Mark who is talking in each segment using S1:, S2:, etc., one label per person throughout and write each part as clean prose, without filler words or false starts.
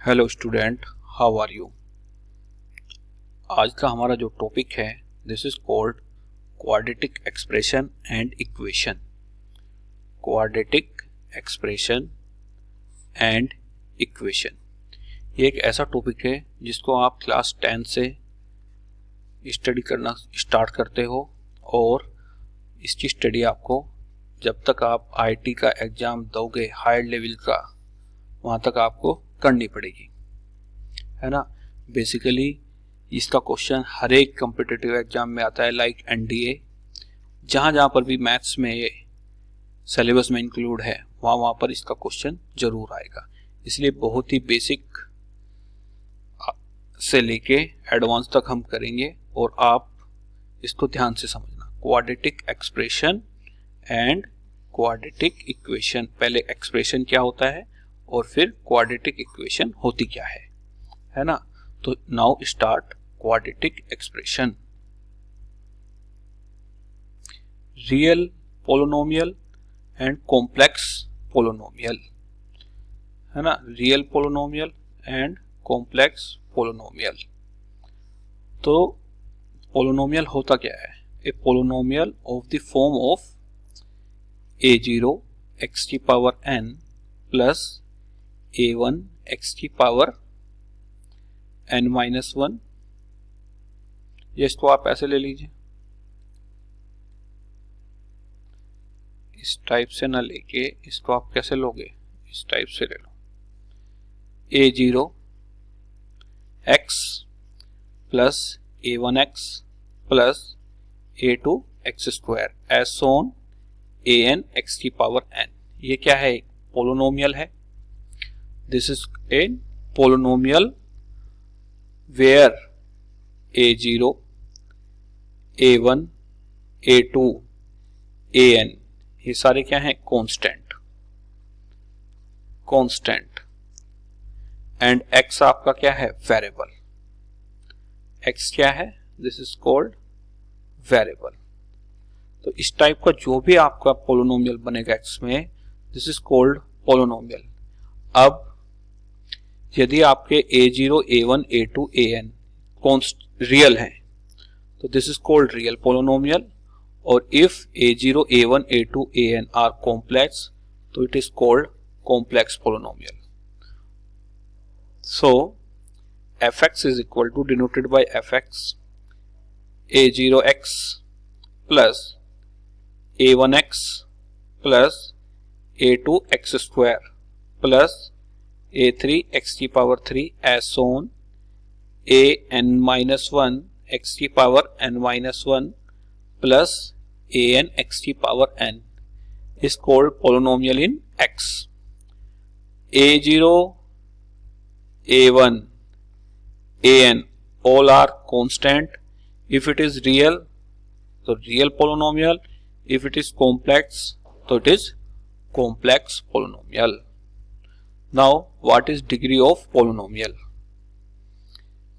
S1: Hello student, how are you. आज का हमारा जो टॉपिक है this is called quadratic expression and equation. Quadratic expression and equation ये एक ऐसा टॉपिक है जिसको आप क्लास 10 से स्टडी करना स्टार्ट करते हो और इसकी स्टडी आपको जब तक आप आईटी का एग्ज़ाम दोगे हायर लेवल का वहाँ तक आपको करनी पड़ेगी, है ना। बेसिकली इसका क्वेश्चन हर एक कॉम्पिटिटिव एग्जाम में आता है, लाइक एनडीए। जहाँ पर भी मैथ्स में ये सिलेबस में इंक्लूड है वहाँ पर इसका क्वेश्चन जरूर आएगा। इसलिए बहुत ही बेसिक से लेके एडवांस तक हम करेंगे और आप इसको ध्यान से समझना। Quadratic expression and quadratic equation, पहले एक्सप्रेशन क्या होता है और फिर क्वाड्रेटिक इक्वेशन होती क्या है ना। तो now start quadratic expression. Real polynomial and complex polynomial, है ना। Real polynomial and complex polynomial. तो पोलिनोमियल होता क्या है? A polynomial of the form of a0 x की power n plus a1 x की पावर n-1। इसको आप ऐसे ले लीजिए, इस टाइप से ना लेके इसको आप कैसे लोगे, इस टाइप से ले लो। a0 x plus a1 x plus a2 x square as so on an x की पावर n। ये क्या है? पोलिनोमियल है। This is a polynomial where a0, a1, a2, an ये सारे क्या हैं? कांस्टेंट एंड x आपका क्या है? वेरिएबल। x क्या है? This is called variable. तो इस टाइप का जो भी आपका पोलिनोमियल बनेगा x में, दिस इज कॉल्ड पोलिनोमियल। अब यदि आपके a0, a1, a2, an real हैं तो this is called real polynomial, और if a0, a1, a2, an are complex तो it is called complex polynomial. So fx is equal to denoted by fx a0x plus a1x plus a2x square plus a3 x की power 3 as so on an-1 x की power n-1 plus an x की power n is called polynomial in x। a0, a1, an all are constant। if it is real तो real polynomial, if it is complex तो it is complex polynomial। Now what is degree of polynomial?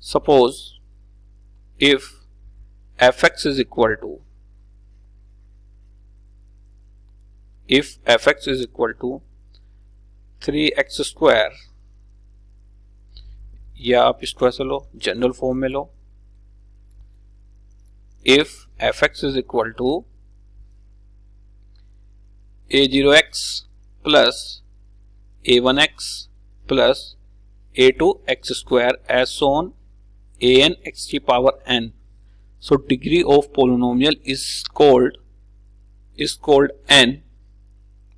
S1: Suppose if fx is equal to 3x square, या आप इसको ऐसे लो, general form में लो। if fx is equal to a0x plus a1x plus a2x square as so on an x की power n। So degree of polynomial is called n,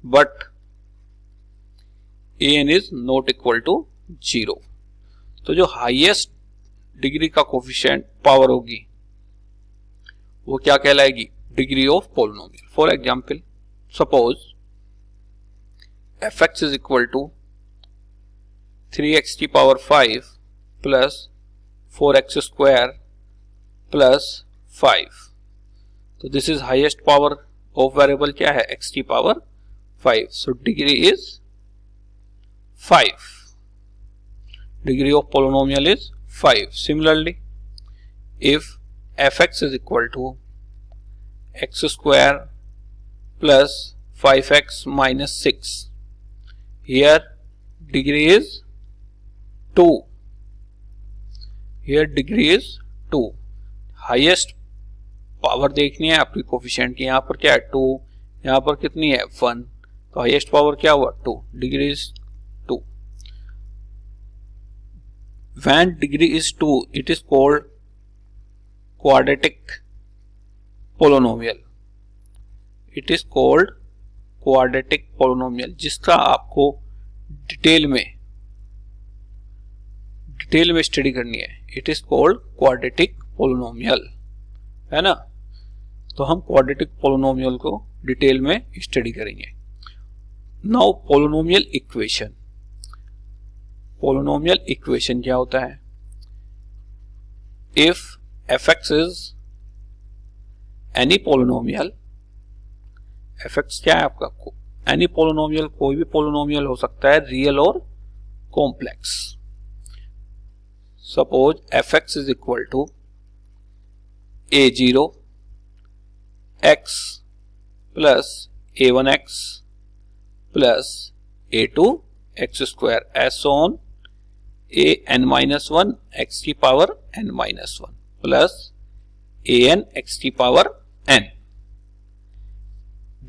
S1: but an is not equal to 0। तो जो highest degree का coefficient power होगी वो क्या कहलाएगी? Degree of polynomial. For example, suppose fx is equal to 3x की power 5 plus 4x square plus 5। तो this is highest power of variable क्या है? x की power 5। So degree is 5। Degree of polynomial is 5। Similarly if fx is equal to x square plus 5x minus 6, here degree is 2, here degree is 2. Highest power देखनी है आपकी coefficient की, यहाँ पर क्या है 2, यहाँ पर कितनी है 1, तो हाईएस्ट पावर क्या हुआ 2, degree is 2. When degree is 2, it is called quadratic polynomial. It is called quadratic polynomial, जिसका आपको डिटेल में स्टडी करनी है. It is called quadratic polynomial, है ना. तो हम quadratic polynomial को डिटेल में स्टडी करेंगे. Now polynomial equation. Polynomial equation क्या होता है? If fx is any polynomial, fx क्या है आपका? एनी पोलिनोमियल, कोई भी पोलिनोमियल हो सकता है, रियल और complex. Suppose fx is equal to a0 x plus a1x plus a2 x square as on an-1 x की power n-1 plus an x की power n.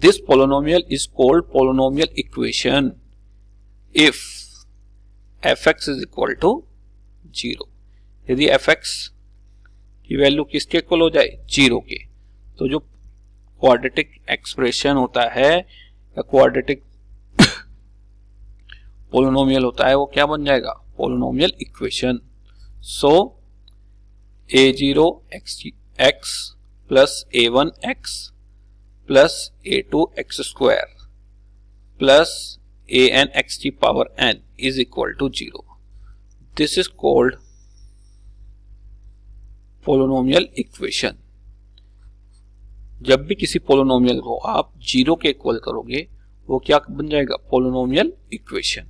S1: This polynomial is called polynomial equation if fx is equal to 0. यदि fx की value किसके equal हो जाए? 0 के, तो जो क्वाड्रेटिक एक्सप्रेशन होता है या क्वाड्रेटिक पोलिनोमियल होता है वो क्या बन जाएगा? Polynomial equation. So a0 x plus a1 x plus a2 x square plus an x की power n is equal to 0. This is called polynomial equation. जब भी किसी पोलिनोमियल को आप 0 के इक्वल करोगे वो क्या बन जाएगा? Polynomial equation.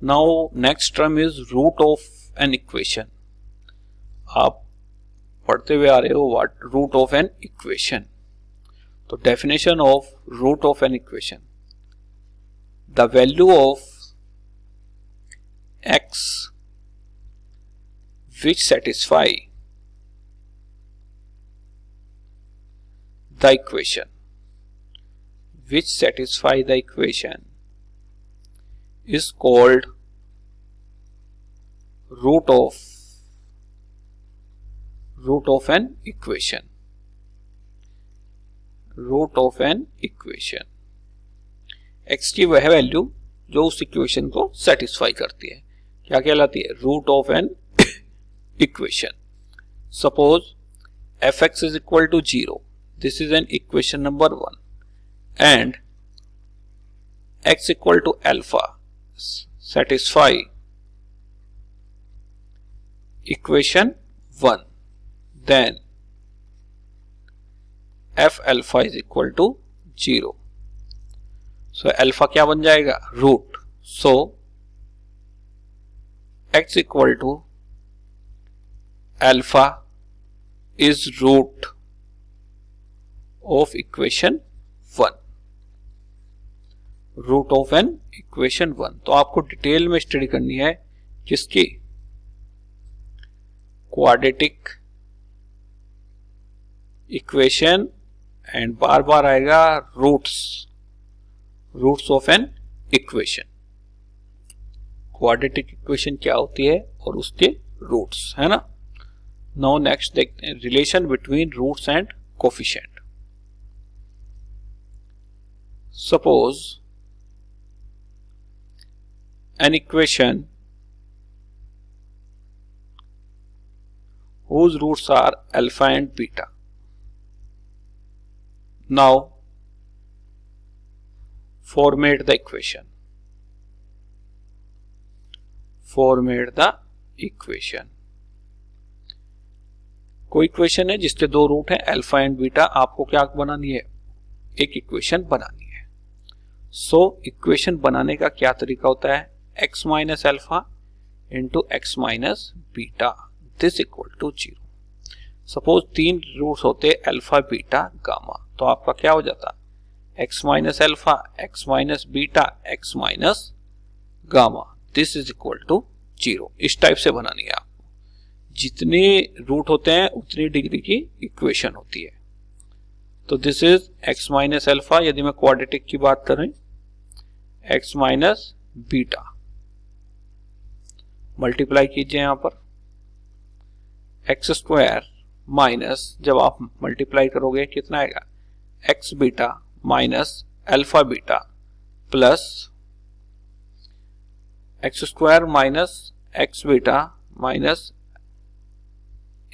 S1: Now next term is root of an equation. आप पढ़ते हुए आ रहे हो what root of an equation. तो definition of root of an equation. The value of x which satisfy the equation, is called root of an equation. x की वह value जो उस इक्वेशन को सेटिस्फाई करती है क्या कहलाती है? Root of an equation. Suppose fx is equal to 0. This is an equation number 1 and x equal to alpha satisfy equation 1, then f alpha is equal to 0. So alpha क्या बन जाएगा? Root. So x equal to alpha is root of equation 1. Root of an equation 1. तो आपको detail में study करनी है किसकी? Quadratic equation. And बार बार आएगा roots of an equation. Quadratic equation क्या होती है और उसके रूट्स, है ना. नाउ नेक्स्ट देखते हैं relation between roots and coefficient. Suppose an equation whose roots are alpha and beta. Now formulate the equation. कोई इक्वेशन है जिसके दो रूट है अल्फा एंड बीटा. आपको क्या बनानी है? एक इक्वेशन बनानी है. सो इक्वेशन बनाने का क्या तरीका होता है? x minus alpha into x minus beta this equal to 0. Suppose 3 roots होते अल्फा बीटा गामा, तो आपका क्या हो जाता? x minus alpha, x minus beta, x minus gamma this is equal to 0। इस टाइप से बनानी है आपको। जितने रूट होते हैं उतनी डिग्री की इक्वेशन होती है। तो this is x minus alpha, यदि मैं क्वाड्रेटिक की बात करें x माइनस बीटा, मल्टीप्लाई कीजिए यहां पर एक्स स्क्वायर माइनस, जब आप मल्टीप्लाई करोगे कितना आएगा, x beta minus alpha beta plus x square minus x beta minus,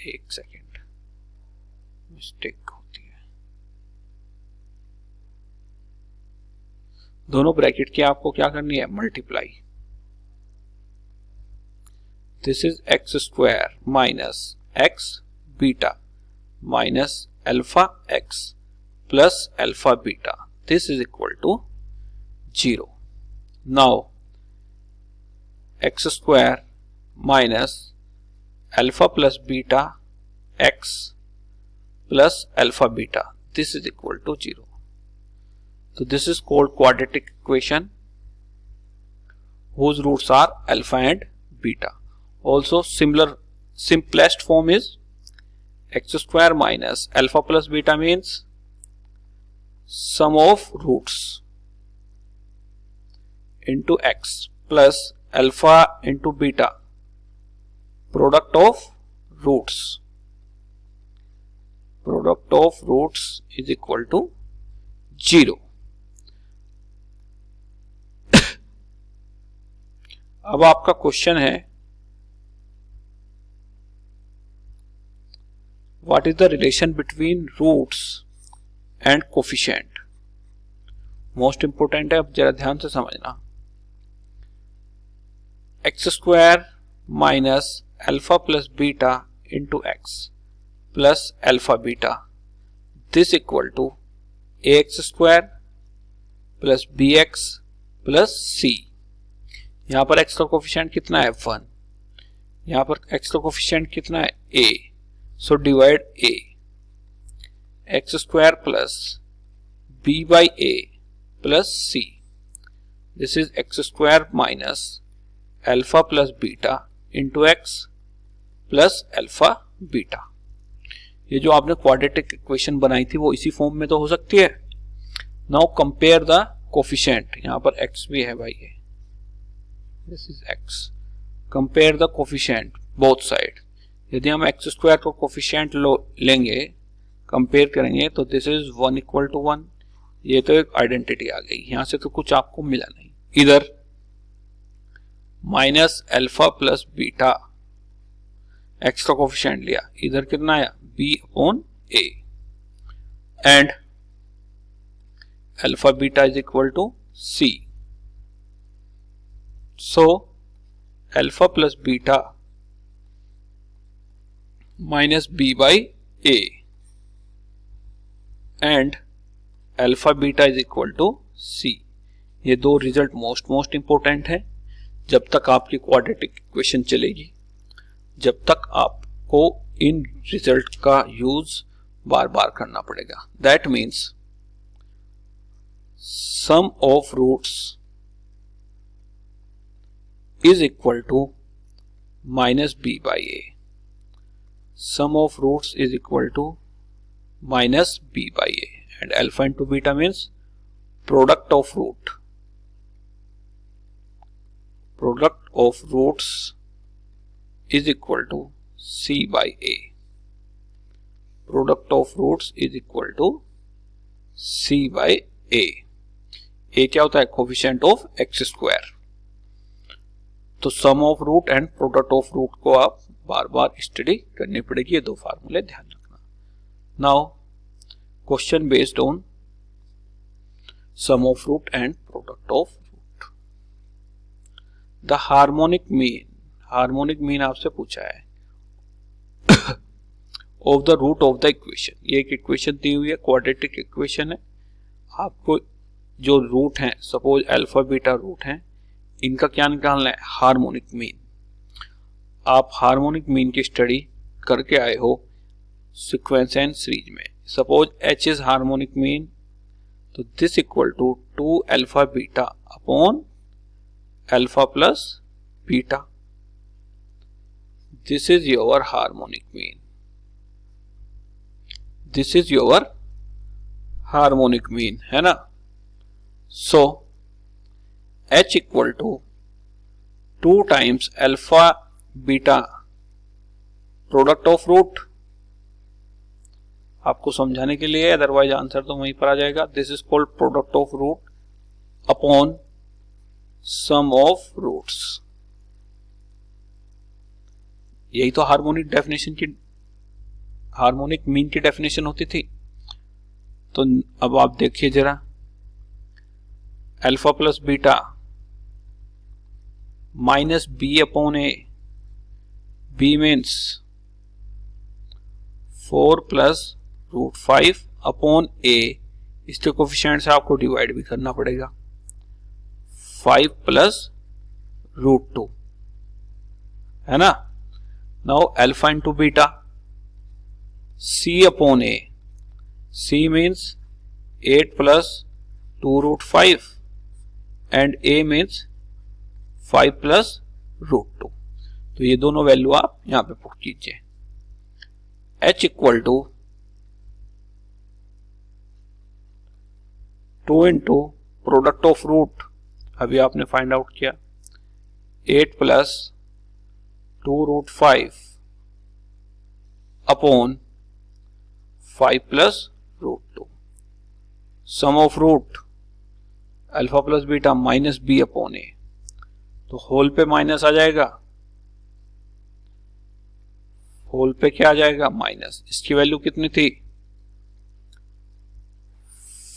S1: एक सेकेंड मिस्टेक होती है, दोनों ब्रैकेट की आपको क्या करनी है, multiply. This is x square minus x beta minus alpha x plus alpha beta, this is equal to 0। Now x square minus alpha plus beta x plus alpha beta, this is equal to 0। So this is called quadratic equation whose roots are alpha and beta. Also similar simplest form is x square minus alpha plus beta means sum of roots into x plus alpha into beta, product of roots. Product of roots is equal to 0. अब आपका question है what is the relation between roots and coefficient. Most important है, अब जरा ध्यान से समझना। X square minus alpha plus beta into X plus alpha beta, this equal to A X square plus B X plus C. यहां पर x का coefficient कितना है 1, यहां पर x का कोफिशिएंट कितना है a, so divide a, x square plus b by a plus c, this is x square minus alpha plus beta into X plus alpha beta. ये जो आपने क्वाड्रेटिक इक्वेशन बनाई थी वो इसी फॉर्म में तो हो सकती है। नाउ कंपेयर द कोफिशिएंट, यहां पर x भी है भाई, ये this is x, compare the coefficient both side। यदि हम x स्क्वायर को कोफिशिएंट लेंगे, कंपेयर करेंगे तो दिस इज 1 इक्वल टू 1, ये तो एक आइडेंटिटी आ गई। यहां से तो कुछ आपको मिला नहीं। इधर minus alpha plus beta, x का कोफिशिएंट लिया, इधर कितना आया b upon a, and alpha beta is equal to c। So alpha plus beta minus b by a and alpha beta is equal to c। ये दो result most important है जब तक आपकी क्वाड्रेटिक इक्वेशन चलेगी, जब तक आपको इन रिजल्ट का यूज बार बार करना पड़ेगा। That means sum of roots is equal to minus b by a, sum of roots is equal to minus b by a, and alpha into beta means product of root, product of roots is equal to c by a, product of roots is equal to c by a। a क्या होता है, coefficient of X square. तो sum of root and product of root को आप बार बार study करनी पड़ेगी। ये दो फार्मूले ध्यान रखना। Now question based on sum of root and product of root. The harmonic mean आपसे पूछा है of the root of the equation. ये एक इक्वेशन दी हुई है, क्वाड्रेटिक इक्वेशन है। आपको जो रूट है, सपोज अल्फा बीटा रूट है, इनका क्या निकालना है, हार्मोनिक मीन। आप हार्मोनिक मीन की स्टडी करके आए हो सीक्वेंस एंड सीरीज में। Suppose h is harmonic mean, तो this equal to 2 alpha beta upon alpha plus beta. This is your harmonic mean. This is your harmonic mean, है ना. So h equal to 2 times alpha beta product of root. आपको समझाने के लिए, otherwise answer तो वहीं पर आ जाएगा. This is called product of root upon sum of roots. यही तो हार्मोनिक डेफिनेशन की, हार्मोनिक मीन की डेफिनेशन होती थी. तो अब आप देखिए जरा, alpha plus beta minus B upon A. B means 4 plus root 5 upon A. इसके कोफिशिएंट से आपको डिवाइड भी करना पड़ेगा. 5 प्लस रूट 2, है ना. Now alpha into beta, C upon A. C means 8 plus 2 root 5 and A means 5 plus root 2. तो ये दोनों वैल्यू आप यहां पे पुट कीजिए. h equal to 2 into product of root, अभी आपने फाइंड आउट किया, 8 plus 2 root 5 upon 5 plus root 2. Sum of root alpha plus beta minus B upon A. तो होल पे माइनस आ जाएगा, होल पे क्या आ जाएगा, माइनस. इसकी वैल्यू कितनी थी,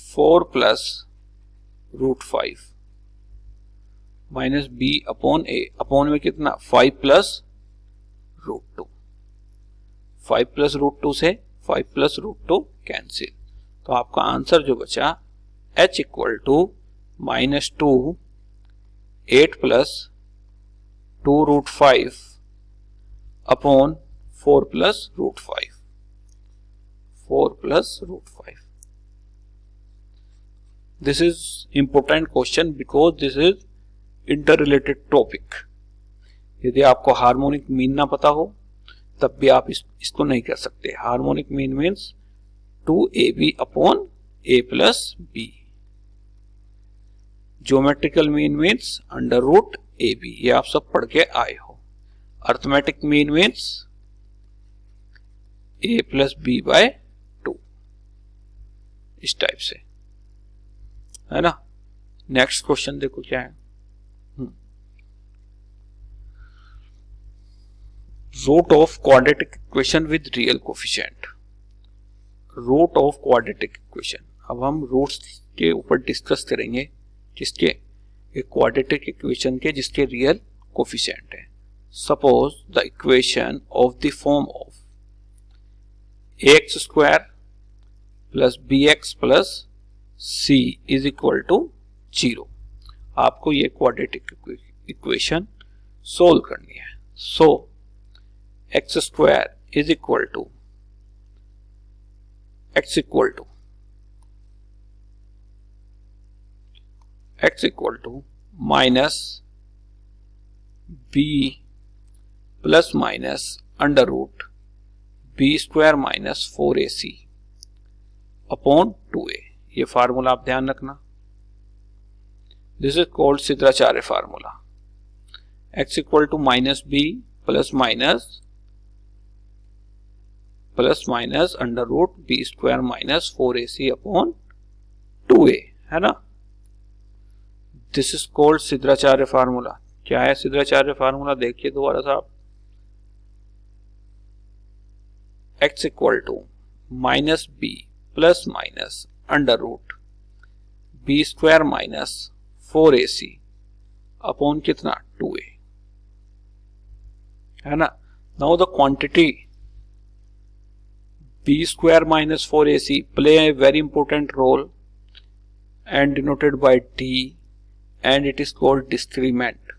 S1: 4 plus root 5 minus B upon A. Upon में कितना, 5 प्लस रूट 2. 5 प्लस रूट 2 से 5 प्लस रूट 2 कैंसिल. तो आपका आंसर जो बचा, h equal to -2 8 plus 2 root 5 upon 4 plus root 5. 4 plus root 5. This is important question because this is interrelated topic. यदि आपको harmonic mean ना पता हो तब भी आप इसको नहीं कर सकते. Harmonic mean means 2ab upon a plus b. Geometrical mean means under root ab. ये आप सब पढ़ के आए हो. Arithmetic mean means a plus b by 2. इस टाइप से, है ना. नेक्स्ट क्वेश्चन देखो क्या है. Root of quadratic equation with real coefficient. Root of quadratic equation. अब हम रूट्स के ऊपर डिस्कस करेंगे, किसके, एक क्वाड्रेटिक इक्वेशन के जिसके रियल कोफिशिएंट है. Suppose the equation of the form of ax square plus bx plus c is equal to 0. आपको ये क्वाड्रेटिक इक्वेशन सोल्व करनी है. So x square is equal to x equal to minus b plus minus under root b square minus 4ac upon 2a. ये formula आप ध्यान रखना. This is called Siddhacharya formula. x equal to minus b plus minus under root b square minus 4ac upon 2a, है ना. This is called Siddhacharya formula. क्या है Siddhacharya formula, देखिए दोबारा साहब. x equal to minus b plus minus under root b square minus 4ac upon कितना, 2a, है ना. Now the quantity b square minus 4ac play a very important role and denoted by d and it is called discriminant.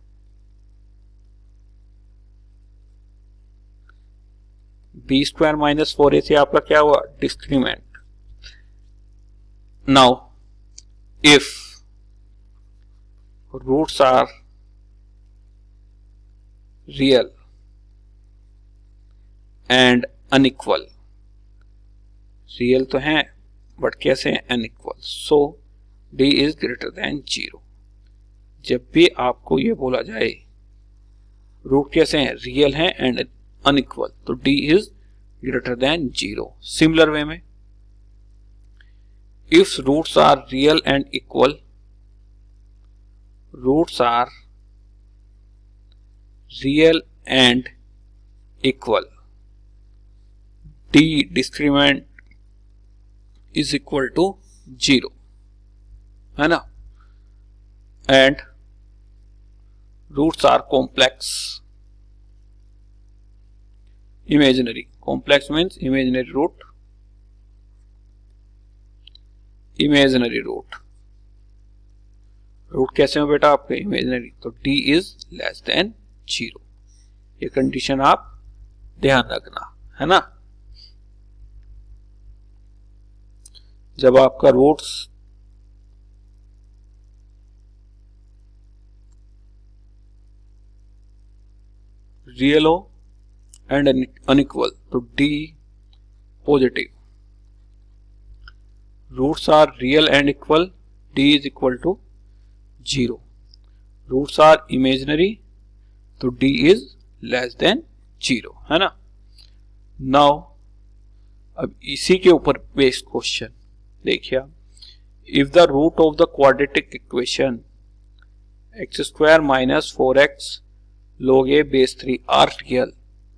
S1: b square minus 4ac आपका क्या हुआ, discriminant. Now if roots are real and unequal, real तो हैं but कैसे हैं, unequal, so D is greater than 0। जब भी आपको ये बोला जाए रूट कैसे हैं, रियल हैं एंड अनइक्वल, तो D is greater than 0। Similar way में if roots are real and equal, roots are real and equal, D discriminant is equal to 0, है ना, and roots are complex, imaginary, complex means imaginary root, imaginary root, root कैसे हो बेटा आपके, imaginary, तो D is less than 0। ये condition आप ध्यान रखना, है ना। जब आपका रूट्स रियल हो एंड अनइक्वल, तो D positive, roots are real and equal, D is equal to 0, roots are imaginary, तो डी इज लेस देन 0, है ना। नाउ अब इसी के ऊपर बेस्ड क्वेश्चन देखिए, if the root of the quadratic equation x² minus 4x log a base 3 are real,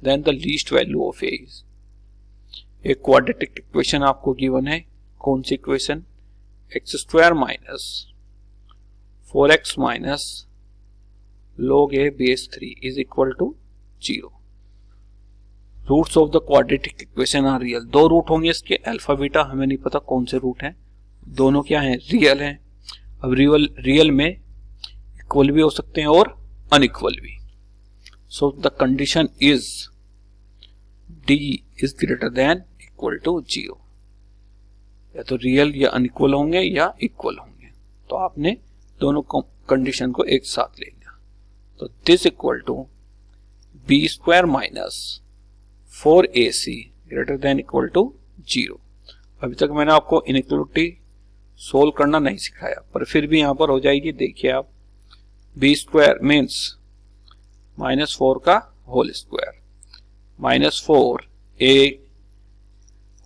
S1: then the least value of a is। एक quadratic equation आपको given है, कौन सी equation, x² minus 4x minus log a base 3 is equal to 0। Roots of the quadratic equation are real, दो root होंगे इसके, alpha beta, हमें नहीं पता कौन से रूट हैं, दोनों क्या हैं, रियल हैं। अब रियल में इक्वल भी हो सकते हैं और अनइक्वल भी, so the condition is D is greater than equal to 0, या तो रियल या अनइक्वल होंगे या इक्वल होंगे, तो आपने दोनों कंडीशन को एक साथ ले लिया, तो this equal to b² minus 4ac greater than equal to 0। अभी तक मैंने आपको इनइक्वलिटी सोल्व करना नहीं सिखाया, पर फिर भी यहां पर हो जाएगी, देखिए आप, b² मीन्स -4 का whole square, -4 a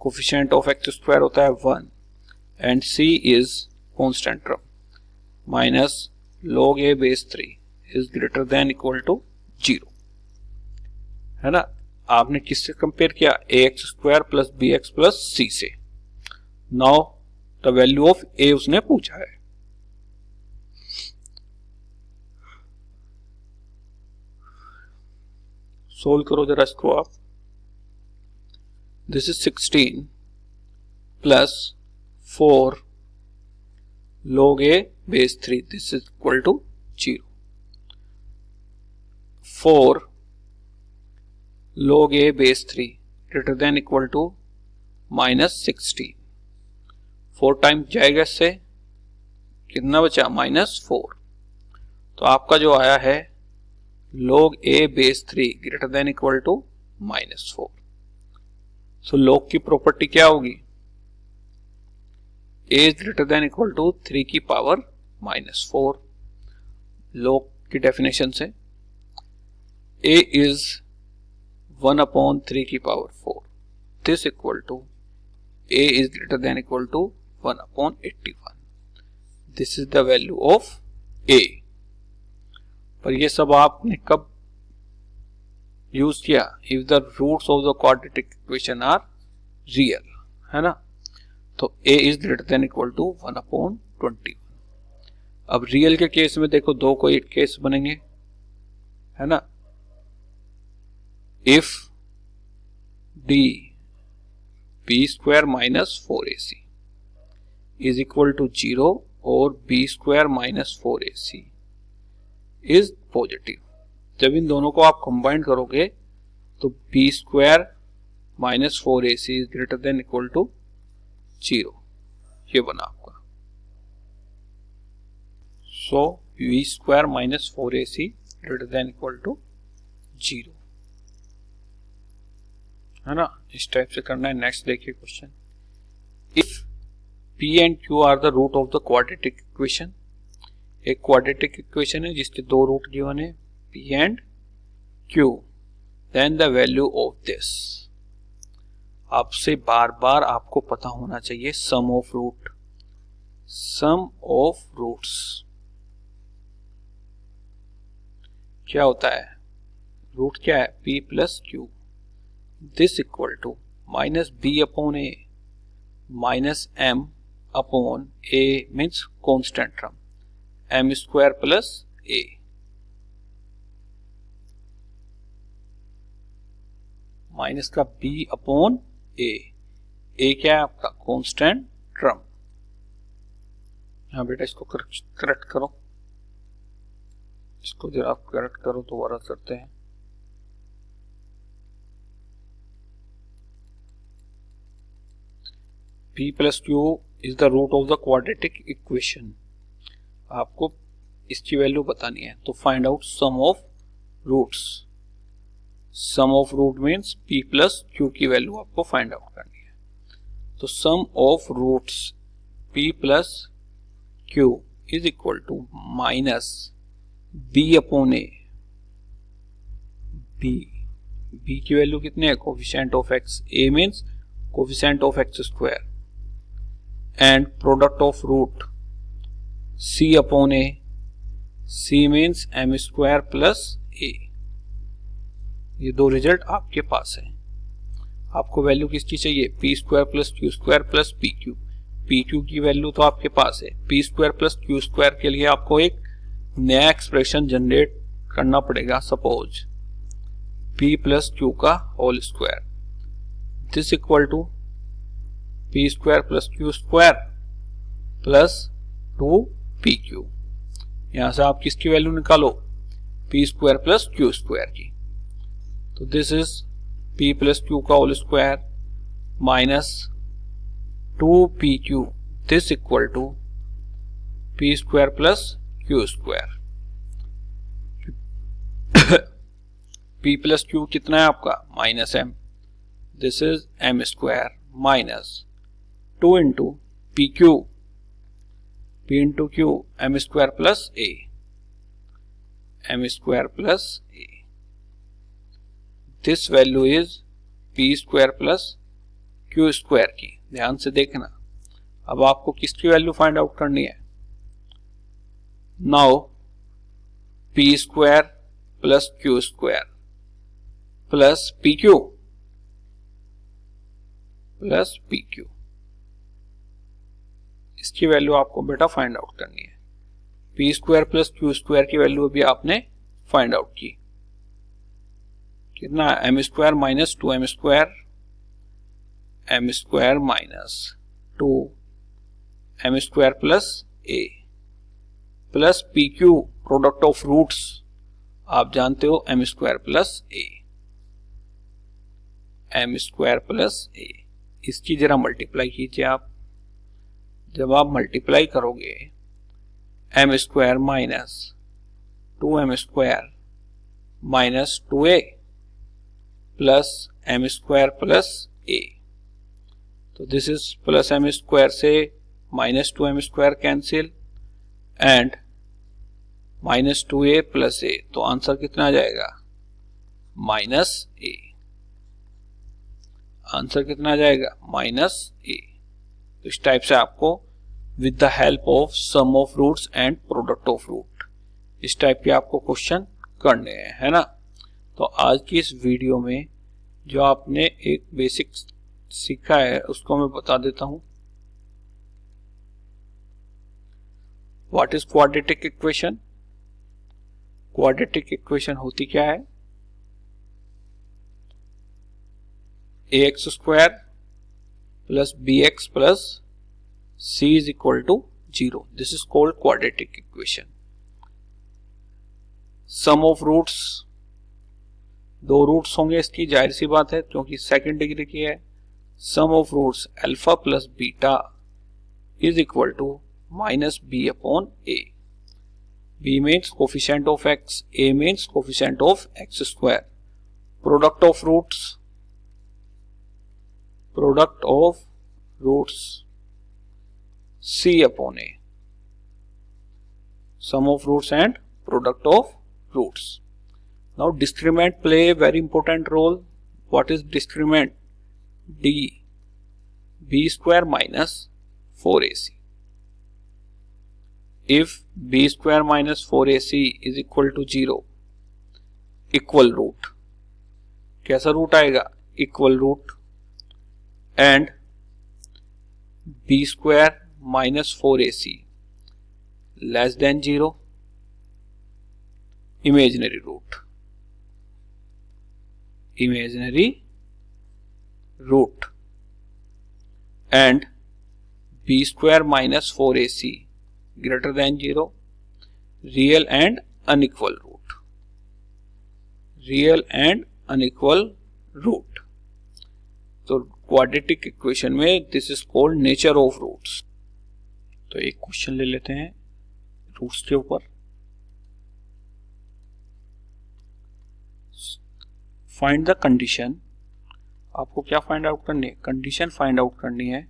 S1: coefficient of x² होता है 1 and c is constant term, minus log a base 3 is greater than equal to 0, है ना। आपने किससे कंपेयर किया, ax² plus bx plus c से। Now the value of a उसने पूछा है, सोल्व करो जरा इसको आप। This is 16 plus 4 log a base 3, this is equal to 0। 4 log a base 3 greater than equal to -16, 4 time जाएगा इससे, कितना बचा, -4, तो आपका जो आया है log a base 3 greater than equal to -4। So log की प्रॉपर्टी क्या होगी, a is greater than equal to 3 की पावर -4, log की डेफिनेशन से a इज 1/3 की power 4, this equal to a is greater than equal to 1/81, this is the value of a। पर ये सब आपने कब यूज किया, if the roots of the quadratic equation are real, है ना, तो a is greater than equal to 1/21। अब रियल के केस में देखो, दो को एक केस बनेंगे, है ना, if d b² minus 4ac is equal to 0 और b² minus 4ac is positive, जब इन दोनों को आप कंबाइन करोगे तो b² minus 4ac is greater than equal to 0, ये बना आपका। So b² minus 4ac greater than equal to 0, है ना। इस टाइप से करना है। नेक्स्ट देखिए question, if P and Q are the root of the quadratic equation. एक क्वाड्रेटिक इक्वेशन है जिसके दो रूट गिवन है P and Q, then the value of this. आपसे बार बार आपको पता होना चाहिए sum of root, sum of roots क्या होता है, रूट क्या है P plus Q, this equal to minus B upon A minus M upon A means constant term M square plus A। Minus का B अपॉन A, A क्या है आपका constant term. हाँ बेटा इसको करेक्ट करो, इसको जरा आप करेक्ट करो तो दोबारा करते हैं। P plus Q is the root of the quadratic equation. आपको इसकी वैल्यू बतानी है, तो find out sum of roots. Sum of root means P plus Q की वैल्यू आपको फाइंड आउट करनी है। तो sum of roots P plus Q is equal to minus B upon A। B की वैल्यू कितने है, कोफिशिएंट ऑफ x, A मीन्स coefficient of x square, and product of root C upon A, C means M square plus A। ये दो result आपके पास है। आपको वैल्यू किसकी चाहिए, P square plus Q square plus PQ। PQ की वैल्यू तो आपके पास है, P square plus Q square के लिए आपको एक नया एक्सप्रेशन जनरेट करना पड़ेगा। सपोज P प्लस Q का whole square, this equal to P square plus Q square plus 2PQ। यहां से आप किसकी वैल्यू निकालो, P square plus Q square की। तो this is P plus Q का whole square minus 2PQ, this equal to P square plus Q square. P plus Q कितना है आपका, minus M, this is M square minus 2 into PQ, P into Q M square plus A, M square plus A। This value is P square plus Q square की। ध्यान से देखना, अब आपको किसकी वैल्यू फाइंड आउट करनी है। Now P square plus Q square plus PQ plus PQ, इसकी वैल्यू आपको बेटा फाइंड आउट करनी है। P square plus Q square की वैल्यू अभी आपने फाइंड आउट की, कितना M square minus 2M square, M square minus 2M square plus A plus PQ product of roots, आप जानते हो M square plus A, M square plus A। इसकी जरा मल्टीप्लाई कीजिए आप, जब आप मल्टीप्लाई करोगे M square minus 2M square minus 2A plus M square plus A, तो this is plus M square से minus 2M square cancel and minus 2A plus A, तो आंसर कितना आ जाएगा, माइनस A। आंसर कितना आ जाएगा, माइनस A। तो इस टाइप से आपको with the help of some of roots and product of root, इस टाइप के आपको क्वेश्चन करने हैं, है ना। तो आज की इस वीडियो में जो आपने एक बेसिक सीखा है उसको मैं बता देता हूं। What is quadratic equation. Quadratic equation होती क्या है, ax square plus bx plus c is equal to 0, this is called quadratic equation. Sum of roots, दो रूट्स होंगे इसकी, जाहिर सी बात है क्योंकि सेकंड डिग्री की है। Sum of roots alpha plus beta is equal to minus b upon a। B means coefficient of x, A means coefficient of x square. Product of roots C upon A. Sum of roots and product of roots. Now discriminant play a very important role. What is discriminant? D, B square minus 4AC. If B square minus 4AC is equal to 0, equal root. कैसा root आएगा? Equal root. And B square minus 4AC less than 0, imaginary root. And B square minus 4AC greater than 0, real and unequal root. तो quadratic equation में this is called nature of roots. तो एक question ले लेते हैं roots के ऊपर. Find the condition. आपको क्या फाइंड आउट करनी है? कंडीशन फाइंड आउट करनी है.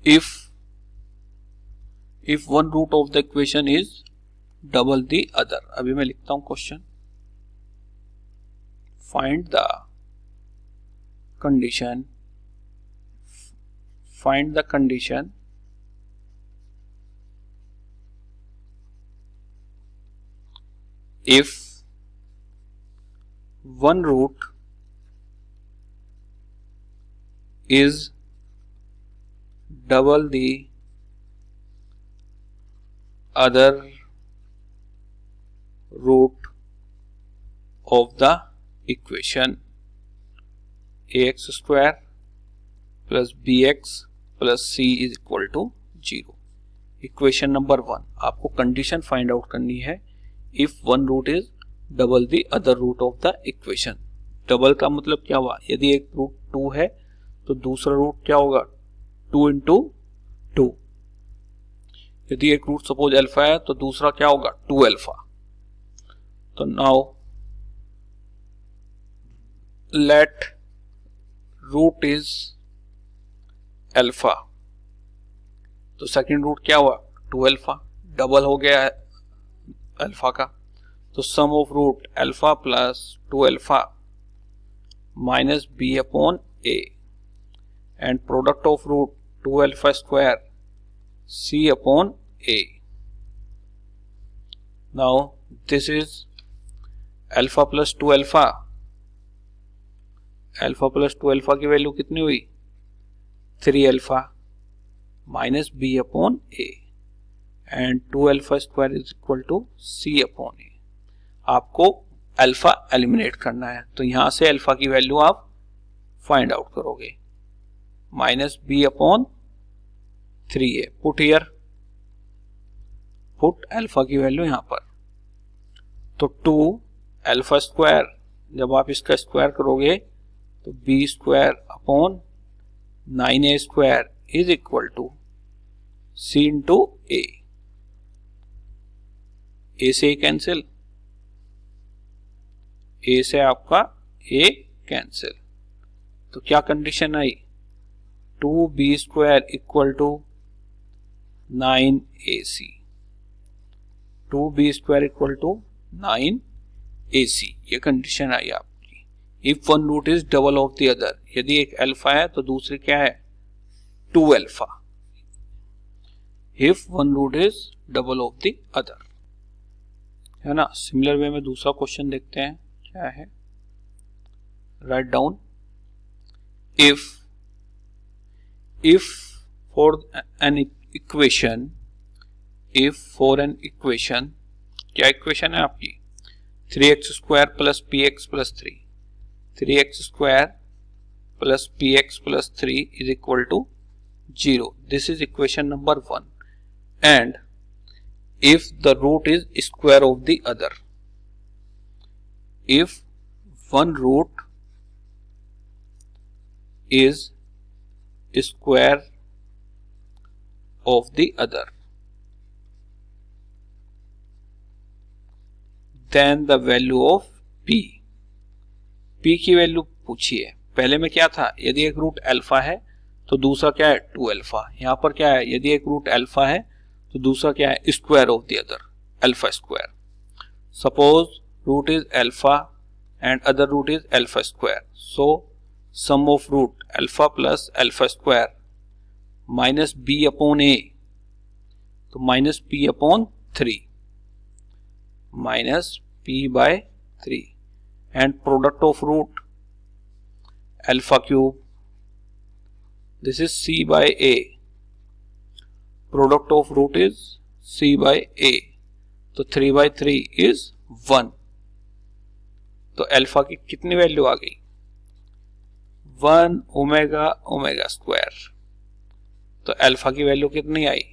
S1: if one root of the equation is double the other. अभी मैं लिखता हूं question. Find the condition if one root is double the other root of the equation ax square plus bx plus c is equal to 0. Equation number 1. आपको condition find out करनी है. If one root is double the other root of the equation. Double का मतलब क्या हुआ? यदि एक root 2 है तो दूसरा रूट क्या होगा? 2 इंटू 2. यदि एक रूट सपोज अल्फा है तो दूसरा क्या होगा? 2 अल्फा. तो now let root is alpha. तो सेकंड रूट क्या हुआ? 2 अल्फा. डबल हो गया है अल्फा का. तो sum of root alpha plus 2 alpha minus B upon A and product of root 2 alpha square c upon a. Now this is alpha plus 2 alpha. Alpha plus 2 alpha की value कितनी हुई? 3 alpha minus b upon a and 2 alpha square is equal to c upon a. आपको alpha eliminate करना है तो यहां से alpha की वैल्यू आप फाइंड आउट करोगे. Minus B upon 3a. Put here, put alpha की वैल्यू यहां पर. तो 2 अल्फा स्क्वायर जब आप इसका स्क्वायर करोगे तो b square upon 9a square is equal to c into a. a से कैंसिल, a से आपका a कैंसिल. तो क्या कंडीशन आई? 2b square equal to 9ac. 2b square equal to 9ac. ये कंडीशन आई आपकी. If one root is double of the other. यदि एक अल्फा है तो दूसरी क्या है? 2 alpha. If one root is double of the other, है ना. सिमिलर वे में दूसरा क्वेश्चन देखते हैं क्या है. Write down. if for an equation, क्या इक्वेशन है आपकी? 3x square plus px plus 3. 3x square plus px plus 3 is equal to 0. This is equation number 1. And if the root is square of the other. If one root is square of the other, then the value of p. p की value पूछी है। पहले में क्या था, यदि एक root alpha है तो दूसरा क्या है 2 अल्फा। यहां पर क्या है, यदि एक रूट अल्फा है तो दूसरा क्या है square of the other, alpha square. Suppose root is alpha and other root is alpha square, so sum of root alpha plus alpha square minus B upon A, तो minus P upon 3 minus P by 3 and product of root alpha cube, this is c by a, product of root is c by a, तो 3 by 3 is 1। तो alpha की कितनी value आ गई 1 omega omega square. तो alpha की value कितनी आई,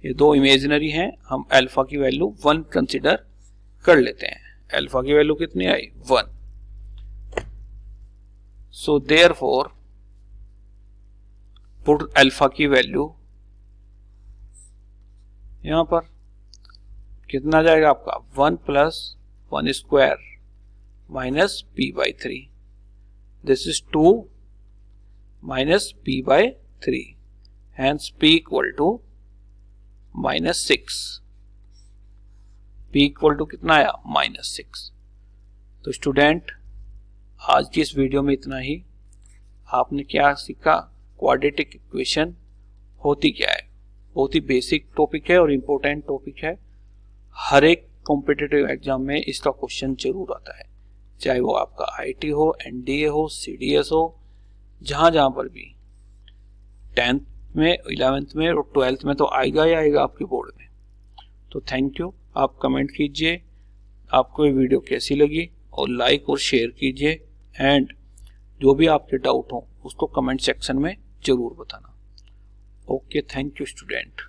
S1: ये दो इमेजिनरी हैं, हम अल्फा की वैल्यू 1 कंसीडर कर लेते हैं। अल्फा की वैल्यू कितनी आई 1। सो देयरफॉर पुट अल्फा की वैल्यू यहां पर कितना आ जाएगा आपका 1 plus 1 square minus P by 3, this is 2 minus P by 3, hence P equal to minus 6। P equal to कितना आया -6। तो स्टूडेंट आज की इस वीडियो में इतना ही। आपने क्या सीखा, क्वाड्रेटिक इक्वेशन होती क्या है। बहुत ही बेसिक टॉपिक है और इम्पोर्टेंट टॉपिक है। हर एक कॉम्पिटिटिव एग्जाम में इसका क्वेश्चन जरूर आता है, चाहे वो आपका आईटी हो, एनडीए हो, सीडीएस हो, जहां जहां पर भी 10th में, 11th में और 12th में तो आएगा ही आएगा आपके बोर्ड में। तो थैंक यू। आप कमेंट कीजिए आपको ये वीडियो कैसी लगी और लाइक और शेयर कीजिए, एंड जो भी आपके डाउट हो उसको कमेंट सेक्शन में जरूर बताना। Okay, thank you student.